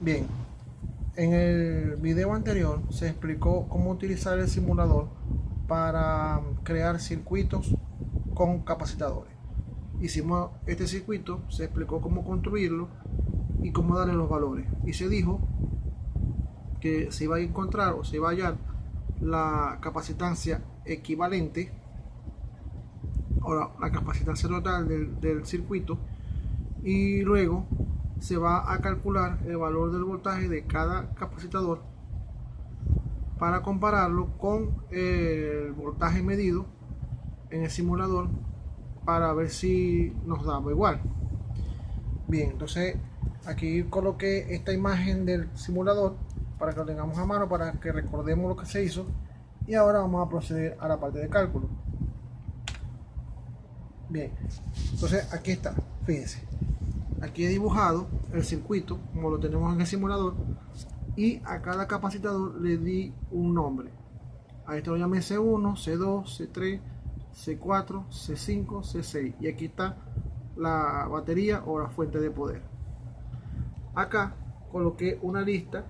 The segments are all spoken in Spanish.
Bien, en el video anterior se explicó cómo utilizar el simulador para crear circuitos con capacitadores. Hicimos este circuito, se explicó cómo construirlo y cómo darle los valores. Y se dijo que se iba a encontrar o se iba a hallar la capacitancia equivalente o la capacitancia total del circuito, y luego se va a calcular el valor del voltaje de cada capacitador para compararlo con el voltaje medido en el simulador para ver si nos daba igual. Bien, entonces aquí coloqué esta imagen del simulador para que lo tengamos a mano, para que recordemos lo que se hizo, y ahora vamos a proceder a la parte de cálculo. Bien, entonces aquí está, fíjense, aquí he dibujado el circuito como lo tenemos en el simulador, y a cada capacitador le di un nombre. A esto lo llamé C1, C2, C3, C4, C5, C6, y aquí está la batería o la fuente de poder. Acá coloqué una lista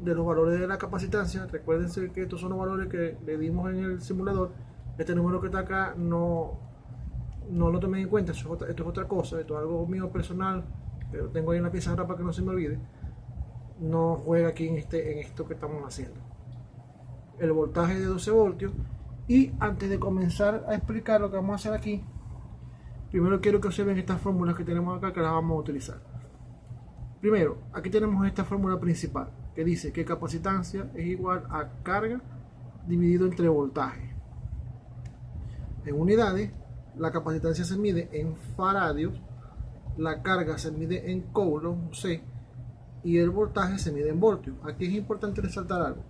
de los valores de la capacitancia. Recuerden que estos son los valores que le dimos en el simulador. Este número que está acá no lo tomé en cuenta, esto es otra cosa, esto es algo mío personal, pero tengo ahí en la pizarra para que no se me olvide. No juega aquí en esto que estamos haciendo. El voltaje de 12 voltios. Y antes de comenzar a explicar lo que vamos a hacer aquí, primero quiero que observen estas fórmulas que tenemos acá, que las vamos a utilizar. Primero, aquí tenemos esta fórmula principal que dice que capacitancia es igual a carga dividido entre voltaje. En unidades, la capacitancia se mide en faradios, la carga se mide en coulomb, C, y el voltaje se mide en voltios. Aquí es importante resaltar algo.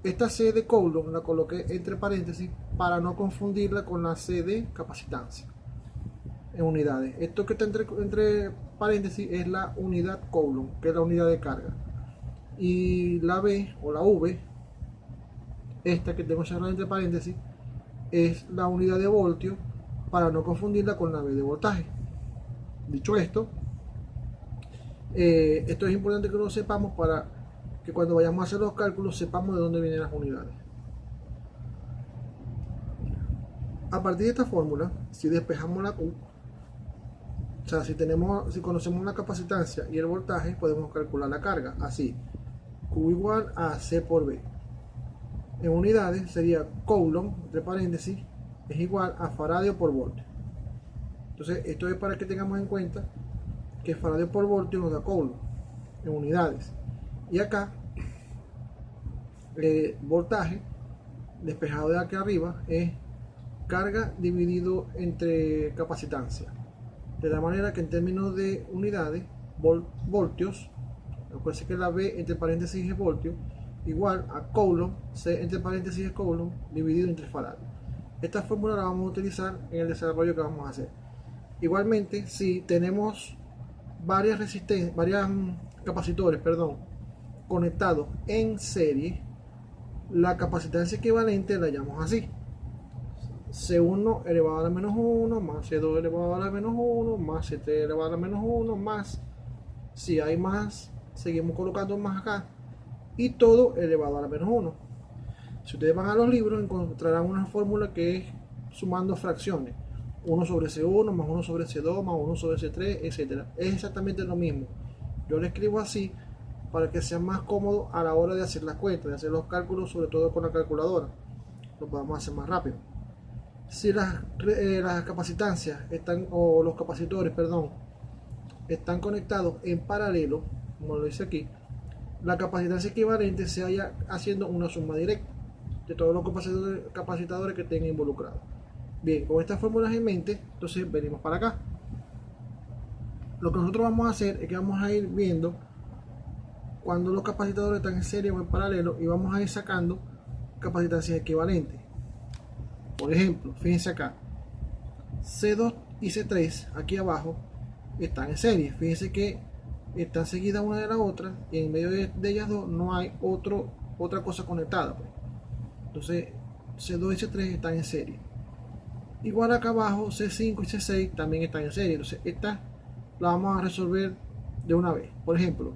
Esta C de coulomb la coloqué entre paréntesis para no confundirla con la C de capacitancia en unidades. Esto que está entre paréntesis es la unidad coulomb, que es la unidad de carga. Y la B o la V, esta que tengo cerrada entre paréntesis, es la unidad de voltio, para no confundirla con la B de voltaje. Dicho esto, esto es importante que lo sepamos para que cuando vayamos a hacer los cálculos sepamos de dónde vienen las unidades. A partir de esta fórmula, si despejamos la Q, o sea, si conocemos la capacitancia y el voltaje, podemos calcular la carga. Así, Q igual a C por B. En unidades sería coulomb, entre paréntesis, es igual a faradio por voltio. Entonces, esto es para que tengamos en cuenta que faradio por voltio nos da coulomb en unidades. Y acá, voltaje, despejado de aquí arriba, es carga dividido entre capacitancia. De la manera que en términos de unidades, voltios, recuerden que la B entre paréntesis es voltio, igual a coulomb, C entre paréntesis es coulomb, dividido entre farad. Esta fórmula la vamos a utilizar en el desarrollo que vamos a hacer. Igualmente, si tenemos varios capacitores, conectados en serie, la capacitancia equivalente la llamamos así: C1 elevado a la menos 1 más C2 elevado a la menos 1 más C3 elevado a la menos 1 más, si hay más, seguimos colocando más acá, y todo elevado a la menos 1. Si ustedes van a los libros, encontrarán una fórmula que es sumando fracciones: 1 sobre C1 más 1 sobre C2 más 1 sobre C3, etc. Es exactamente lo mismo. Yo lo escribo así para que sea más cómodo a la hora de hacer las cuentas, de hacer los cálculos, sobre todo con la calculadora. Lo podemos hacer más rápido. Si las capacitancias están, o los capacitores, están conectados en paralelo, como lo dice aquí, la capacitancia equivalente se halla haciendo una suma directa de todos los capacitadores que estén involucrados. Bien, con estas fórmulas en mente, entonces venimos para acá. Lo que nosotros vamos a hacer es que vamos a ir viendo cuando los capacitadores están en serie o en paralelo, y vamos a ir sacando capacitancias equivalentes. Por ejemplo, fíjense acá, C2 y C3 aquí abajo están en serie. Fíjense que están seguidas una de la otra, y en medio de ellas dos no hay otra cosa conectada, pues. Entonces C2 y C3 están en serie. Igual acá abajo C5 y C6 también están en serie. Entonces esta la vamos a resolver de una vez. Por ejemplo,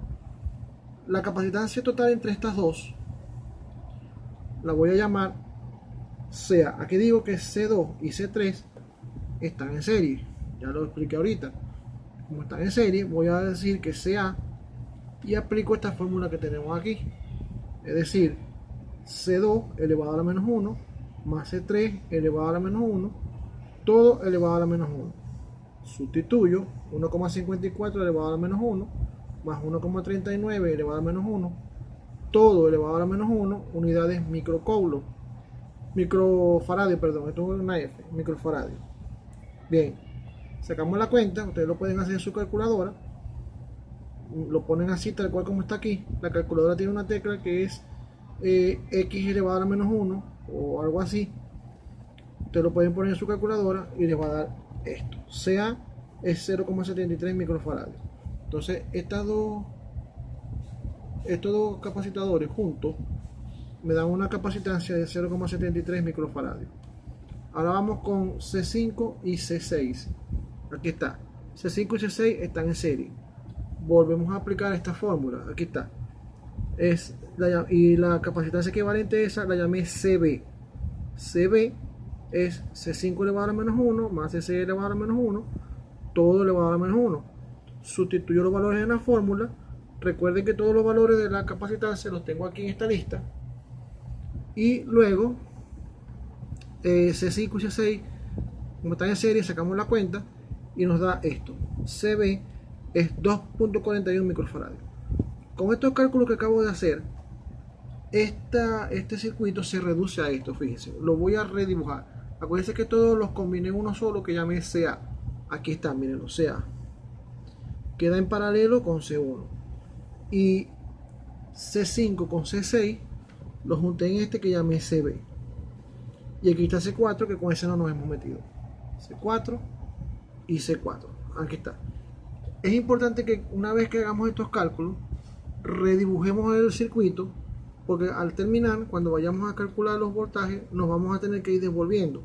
La capacitancia total entre estas dos la voy a llamar CA. Aquí digo que C2 y C3 están en serie. Ya lo expliqué ahorita. Como están en serie, voy a decir que CA y aplico esta fórmula que tenemos aquí. Es decir, C2 elevado a la menos 1 más C3 elevado a la menos 1, todo elevado a la menos 1. Sustituyo 1,54 elevado a la menos 1 más 1,39 elevado a la menos 1, todo elevado a la menos 1, unidades microfaradio, perdón, esto es una F, microfaradio. Bien, sacamos la cuenta, ustedes lo pueden hacer en su calculadora, lo ponen así tal cual como está aquí. La calculadora tiene una tecla que es X elevado a la menos 1 o algo así. Ustedes lo pueden poner en su calculadora y les va a dar esto. CA es 0,73 microfaradios. Entonces estos dos capacitadores juntos me dan una capacitancia de 0,73 microfaradios. Ahora vamos con C5 y C6. Aquí está. C5 y C6 están en serie. Volvemos a aplicar esta fórmula. Aquí está. Y la capacitancia equivalente a esa la llamé CB. CB es C5 elevado a la menos 1 más C6 elevado a la menos 1, todo elevado a la menos 1. Sustituyo los valores en la fórmula. Recuerden que todos los valores de la capacitancia los tengo aquí en esta lista. Y luego C5 y C6, como están en serie, sacamos la cuenta y nos da esto. CB es 2.41 microfaradios. Con estos cálculos que acabo de hacer, este circuito se reduce a esto. Fíjense, lo voy a redibujar. Acuérdense que todos los combiné en uno solo que llamé CA. Aquí está, miren, CA queda en paralelo con C1 y C5 con C6 los junté en este que llamé CB. Y aquí está C4, que con ese no nos hemos metido. C4 y C4. Aquí está. Es importante que una vez que hagamos estos cálculos, redibujemos el circuito, porque al terminar, cuando vayamos a calcular los voltajes, nos vamos a tener que ir devolviendo.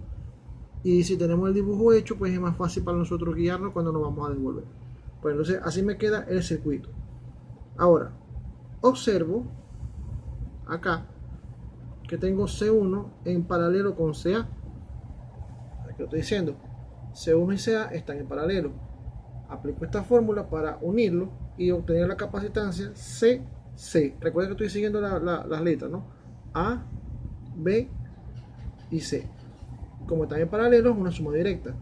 Y si tenemos el dibujo hecho, pues es más fácil para nosotros guiarnos cuando nos vamos a devolver. Pues entonces así me queda el circuito. Ahora, observo acá que tengo C1 en paralelo con CA. Aquí lo estoy diciendo. C1 y CA están en paralelo. Aplico esta fórmula para unirlo y obtener la capacitancia CC. Recuerden que estoy siguiendo las letras, ¿no? A, B y C. Como están en paralelo, es una suma directa.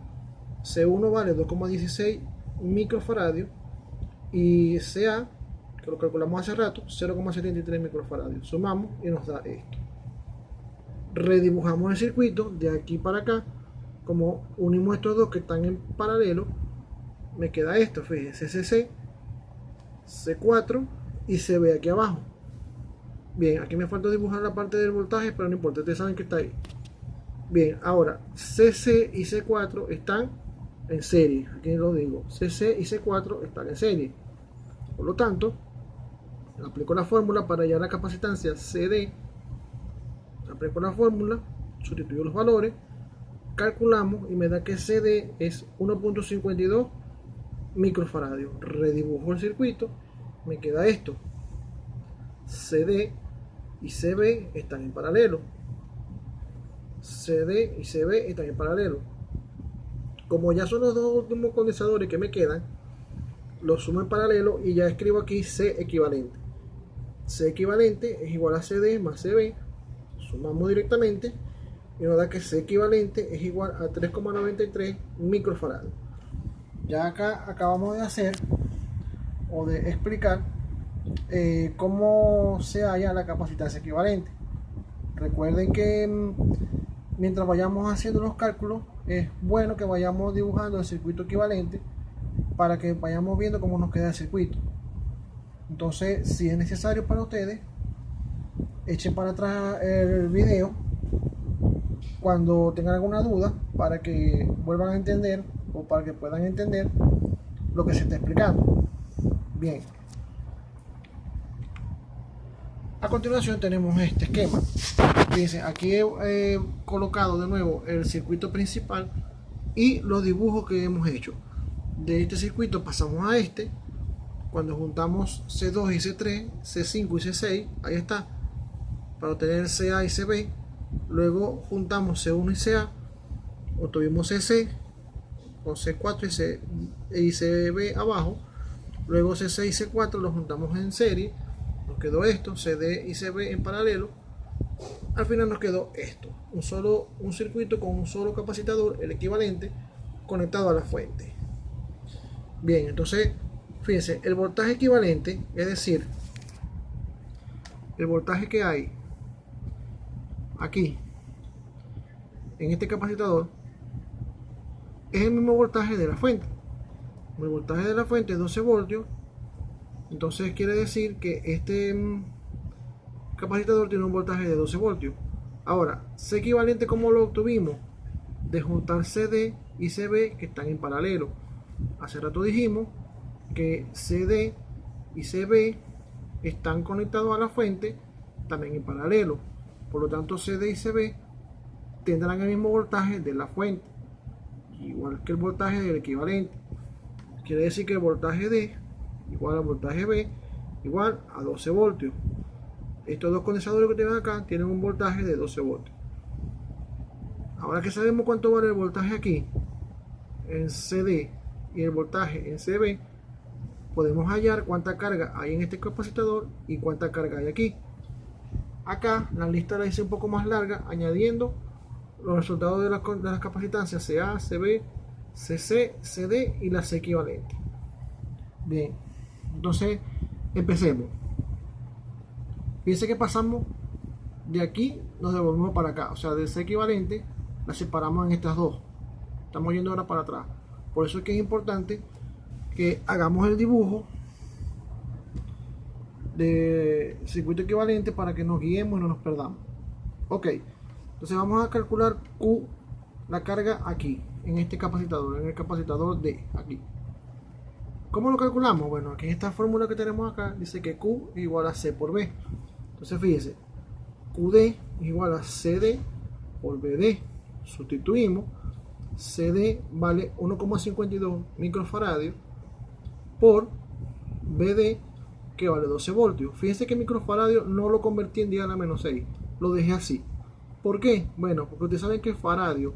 C1 vale 2,16 microfaradios y CA, que lo calculamos hace rato, 0,73 microfaradios. Sumamos y nos da esto. Redibujamos el circuito de aquí para acá. Como unimos estos dos que están en paralelo, me queda esto, fíjense, CC, C4 y CB aquí abajo. Bien, aquí me falta dibujar la parte del voltaje, pero no importa, ustedes saben que está ahí. Bien, ahora CC y C4 están en serie. Aquí lo digo, CC y C4 están en serie. Por lo tanto, aplico la fórmula para hallar la capacitancia CD. Aplico la fórmula, sustituyo los valores, calculamos y me da que CD es 1.52 microfaradios. Redibujo el circuito, me queda esto. CD y CB están en paralelo. CD y CB están en paralelo. Como ya son los dos últimos condensadores que me quedan, los sumo en paralelo y ya escribo aquí C equivalente. C equivalente es igual a CD más CB. Sumamos directamente y nos da que C equivalente es igual a 3,93 microfaradios. Ya acá acabamos de hacer o de explicar cómo se halla la capacitancia equivalente. Recuerden que mientras vayamos haciendo los cálculos, es bueno que vayamos dibujando el circuito equivalente para que vayamos viendo cómo nos queda el circuito. Entonces, si es necesario para ustedes, echen para atrás el video cuando tengan alguna duda para que vuelvan a entender o para que puedan entender lo que se está explicando. Bien. A continuación tenemos este esquema. Fíjense, aquí he colocado de nuevo el circuito principal y los dibujos que hemos hecho. De este circuito pasamos a este cuando juntamos C2 y C3, C5 y C6, ahí está, para obtener CA y CB. Luego juntamos C1 y CA, obtuvimos CC con C4 y CB abajo. Luego C6 y C4 los juntamos en serie, nos quedó esto, CD y CB en paralelo. Al final nos quedó esto, un circuito con un solo capacitador, el equivalente, conectado a la fuente. Bien, entonces fíjense, el voltaje equivalente, es decir, el voltaje que hay aquí en este capacitador, es el mismo voltaje de la fuente. El voltaje de la fuente es 12 voltios. Entonces quiere decir que este capacitador tiene un voltaje de 12 voltios. Ahora, C equivalente, ¿cómo lo obtuvimos? De juntar CD y CB, que están en paralelo. Hace rato dijimos que CD y CB están conectados a la fuente también en paralelo. Por lo tanto, CD y CB tendrán el mismo voltaje de la fuente, igual que el voltaje del equivalente. Quiere decir que el voltaje D igual al voltaje B igual a 12 voltios. Estos dos condensadores que tienen acá tienen un voltaje de 12 voltios. Ahora que sabemos cuánto vale el voltaje aquí en CD y el voltaje en CB, podemos hallar cuánta carga hay en este capacisador y cuánta carga hay aquí. Acá la lista la hice un poco más larga, añadiendo los resultados de las capacitancias CA, CB, CC, CD y la C equivalente. Bien, entonces empecemos. Fíjense que pasamos de aquí, nos devolvemos para acá, o sea, de C equivalente la separamos en estas dos. Estamos yendo ahora para atrás. Por eso es que es importante que hagamos el dibujo de circuito equivalente para que nos guiemos y no nos perdamos. Ok, entonces vamos a calcular Q, la carga aquí, en este capacitador, en el capacitador D, aquí. ¿Cómo lo calculamos? Bueno, aquí en esta fórmula que tenemos acá, dice que Q es igual a C por B. Entonces fíjense, QD es igual a CD por BD. Sustituimos, CD vale 1,52 microfaradios por BD, que vale 12 voltios. Fíjense que microfaradios no lo convertí en 10 a la menos 6, lo dejé así. ¿Por qué? Bueno, porque ustedes saben que faradio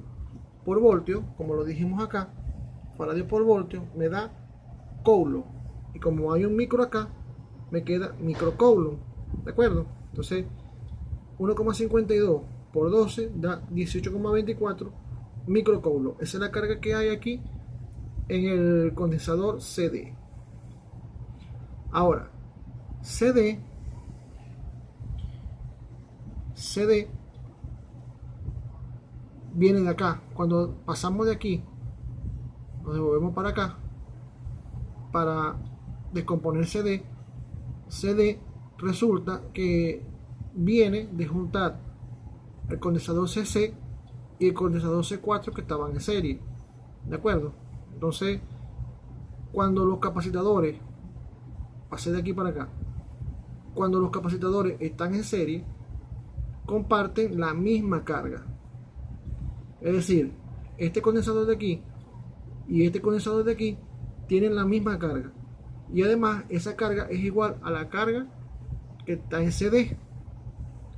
por voltio, como lo dijimos acá, faradio por voltio me da coulomb, y como hay un micro acá, me queda microcoulomb, ¿de acuerdo? Entonces 1,52 por 12 da 18,24 microcoulomb. Esa es la carga que hay aquí en el condensador CD. Ahora, CD viene de acá. Cuando pasamos de aquí, nos devolvemos para acá para descomponer CD. CD resulta que viene de juntar el condensador CC y el condensador C4 que estaban en serie, ¿de acuerdo? Entonces, cuando los capacitadores, pasé de aquí para acá, cuando los capacitadores están en serie, comparten la misma carga. Es decir, este condensador de aquí y este condensador de aquí tienen la misma carga, y además esa carga es igual a la carga que está en CD.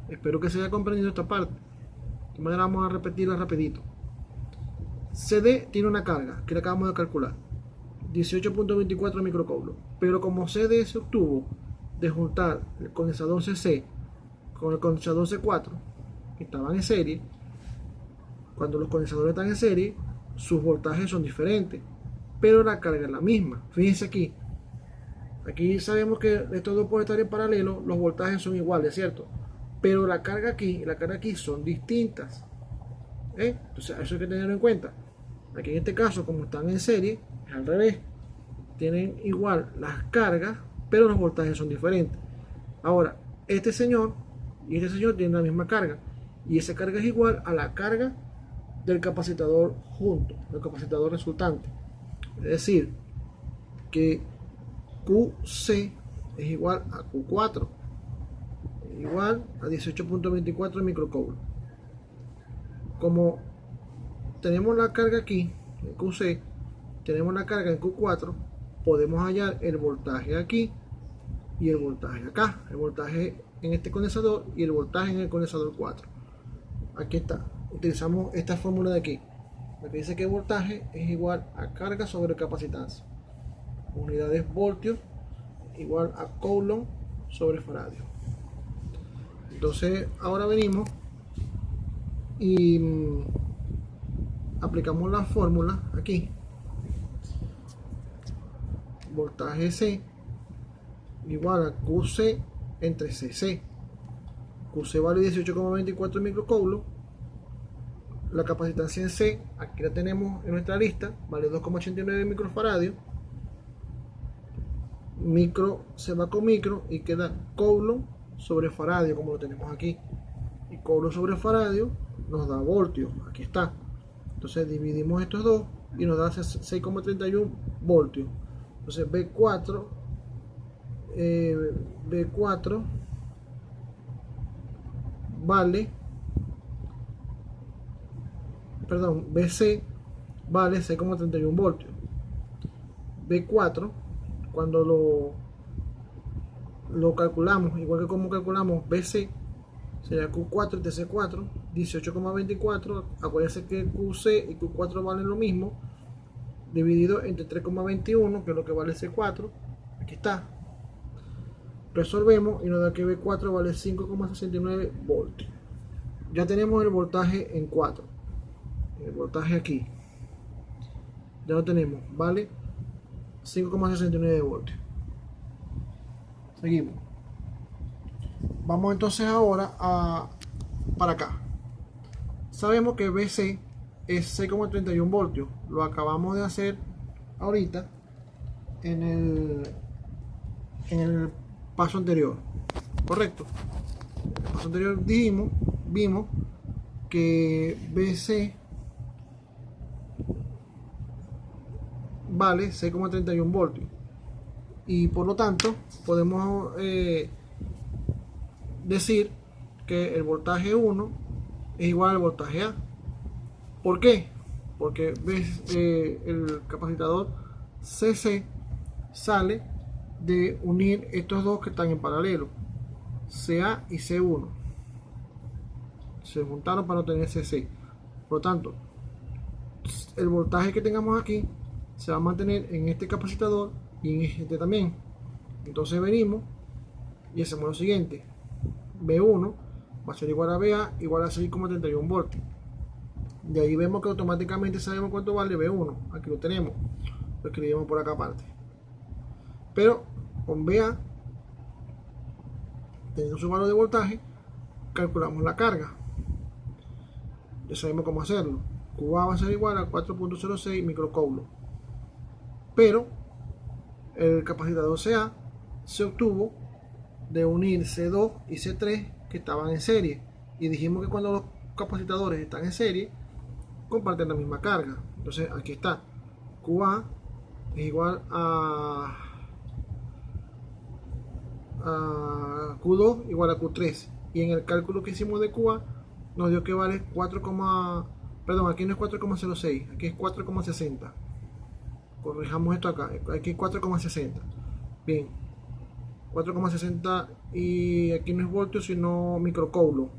Espero que se haya comprendido esta parte. De esta manera vamos a repetirla rapidito. CD tiene una carga que le acabamos de calcular, 18,24 microcoulomb, pero como CD se obtuvo de juntar el condensador CC con el condensador C4 que estaban en serie, cuando los condensadores están en serie, sus voltajes son diferentes, pero la carga es la misma. Fíjense aquí. Aquí sabemos que estos dos pueden estar en paralelo, los voltajes son iguales, ¿cierto? Pero la carga aquí y la carga aquí son distintas. Entonces eso hay que tenerlo en cuenta. Aquí en este caso, como están en serie, es al revés. Tienen igual las cargas, pero los voltajes son diferentes. Ahora, este señor y este señor tienen la misma carga, y esa carga es igual a la carga del capacitador junto, del capacitador resultante. Es decir, que QC es igual a Q4, igual a 18,24 microcoulomb. Como tenemos la carga aquí en QC, tenemos la carga en Q4, podemos hallar el voltaje aquí y el voltaje acá, el voltaje en este condensador y el voltaje en el condensador 4. Aquí está, utilizamos esta fórmula de aquí, la que dice que el voltaje es igual a carga sobre capacitancia, unidades voltios igual a coulomb sobre faradio. Entonces ahora venimos y aplicamos la fórmula aquí. Voltaje C igual a QC entre CC. QC vale 18,24 microcoulomb. La capacitancia en C, aquí la tenemos en nuestra lista, vale 2,89 microfaradios. Micro se va con micro y queda coulomb sobre faradio, como lo tenemos aquí. Y coulomb sobre faradio nos da voltios, aquí está. Entonces dividimos estos dos y nos da 6,31 voltios. Entonces B4 vale, perdón, BC vale 6,31 voltios. B4, cuando lo calculamos, igual que como calculamos BC, sería Q4 entre C4, 18,24. Acuérdense que QC y Q4 valen lo mismo, dividido entre 3,21, que es lo que vale C4. Aquí está. Resolvemos y nos da que B4 vale 5,69 voltios. Ya tenemos el voltaje en 4. El voltaje aquí. Ya lo tenemos. Vale 5,69 voltios. Seguimos. Vamos entonces ahora para acá. Sabemos que BC es 6,31 voltios. Lo acabamos de hacer ahorita en el paso anterior. Correcto. En el paso anterior vimos que BC vale 6,31 voltios. Y por lo tanto podemos decir que el voltaje 1 es igual al voltaje A. ¿Por qué? Porque el capacitador CC sale de unir estos dos que están en paralelo, CA y C1. Se juntaron para obtener CC. Por lo tanto, el voltaje que tengamos aquí se va a mantener en este capacitador y en este también. Entonces venimos y hacemos lo siguiente. B1 va a ser igual a BA igual a 6,31 voltios. De ahí vemos que automáticamente sabemos cuánto vale B1. Aquí lo tenemos. Lo escribimos por acá aparte. Pero con BA, teniendo su valor de voltaje, calculamos la carga. Ya sabemos cómo hacerlo. QA va a ser igual a 4,06 microcoulomb. Pero el capacitador CA se obtuvo de unir C2 y C3 que estaban en serie. Y dijimos que cuando los capacitadores están en serie, comparten la misma carga. Entonces aquí está. QA es igual a Q2 igual a Q3. Y en el cálculo que hicimos de QA nos dio que vale 4, perdón, aquí no es 4,06, aquí es 4,60. Corrijamos esto acá, aquí es 4,60. Bien, 4,60 y aquí no es voltios sino microcoulomb.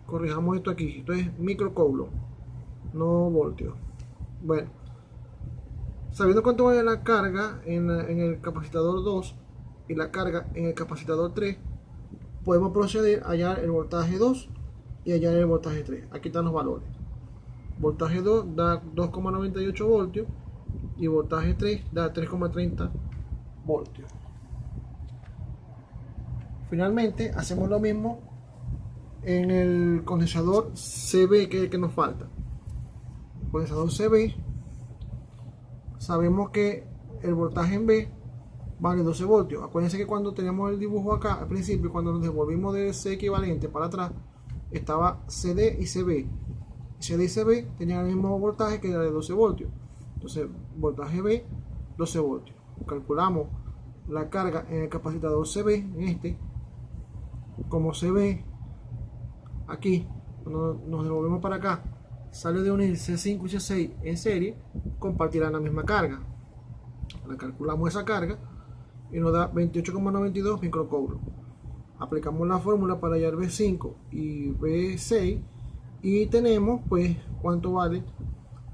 Corrijamos esto aquí, esto es microcoulomb, no voltios. Bueno, sabiendo cuánto vale la carga en el capacitador 2 y la carga en el capacitador 3, podemos proceder a hallar el voltaje 2 y hallar el voltaje 3. Aquí están los valores. Voltaje 2 da 2,98 voltios y voltaje 3 da 3,30 voltios. Finalmente hacemos lo mismo en el condensador CB, que es el que nos falta. El condensador CB, sabemos que el voltaje en B vale 12 voltios. Acuérdense que cuando teníamos el dibujo acá al principio, cuando nos devolvimos de C equivalente para atrás, estaba CD y CB. CD y CB tenían el mismo voltaje, que era de 12 voltios. Entonces, voltaje B, 12 voltios. Calculamos la carga en el capacitador CB, en este, como CB, aquí, cuando nos devolvemos para acá, sale de unir C5 y C6 en serie, compartirán la misma carga. Le calculamos esa carga y nos da 28,92 microcoulomb. Aplicamos la fórmula para hallar V5 y V6 y tenemos pues cuánto vale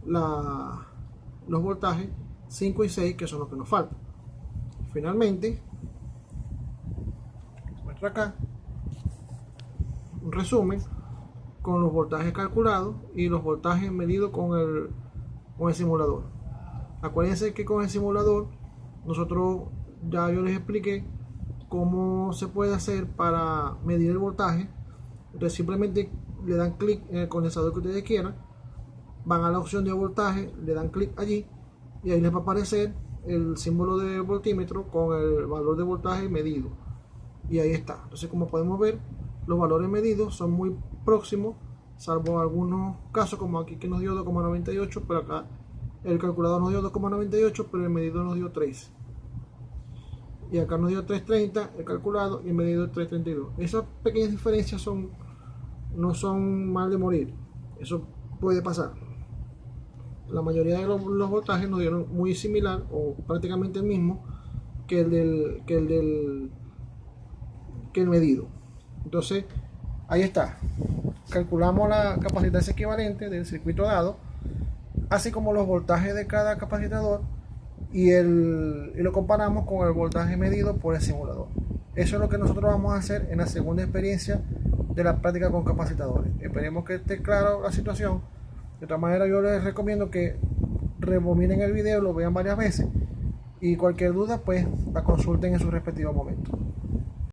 los voltajes 5 y 6, que son los que nos faltan. Finalmente, muestro acá un resumen con los voltajes calculados y los voltajes medidos con el simulador. Acuérdense que con el simulador nosotros ya yo les expliqué cómo se puede hacer para medir el voltaje. Entonces simplemente le dan clic en el condensador que ustedes quieran, van a la opción de voltaje, le dan clic allí y ahí les va a aparecer el símbolo de voltímetro con el valor de voltaje medido, y ahí está. Entonces, como podemos ver, los valores medidos son muy próximos, salvo algunos casos como aquí que nos dio 2,98, pero acá el calculador nos dio 2,98, pero el medido nos dio 3, y acá nos dio 3,30 el calculado y el medido 3,32. Esas pequeñas diferencias no son mal de morir, eso puede pasar. La mayoría de los voltajes nos dieron muy similar o prácticamente el mismo que el medido. Entonces ahí está, calculamos la capacitancia equivalente del circuito dado, así como los voltajes de cada capacitador, y lo comparamos con el voltaje medido por el simulador. Eso es lo que nosotros vamos a hacer en la segunda experiencia de la práctica con capacitadores. Esperemos que esté claro la situación. De otra manera, yo les recomiendo que rebobinen el video, lo vean varias veces y cualquier duda pues la consulten en su respectivo momento.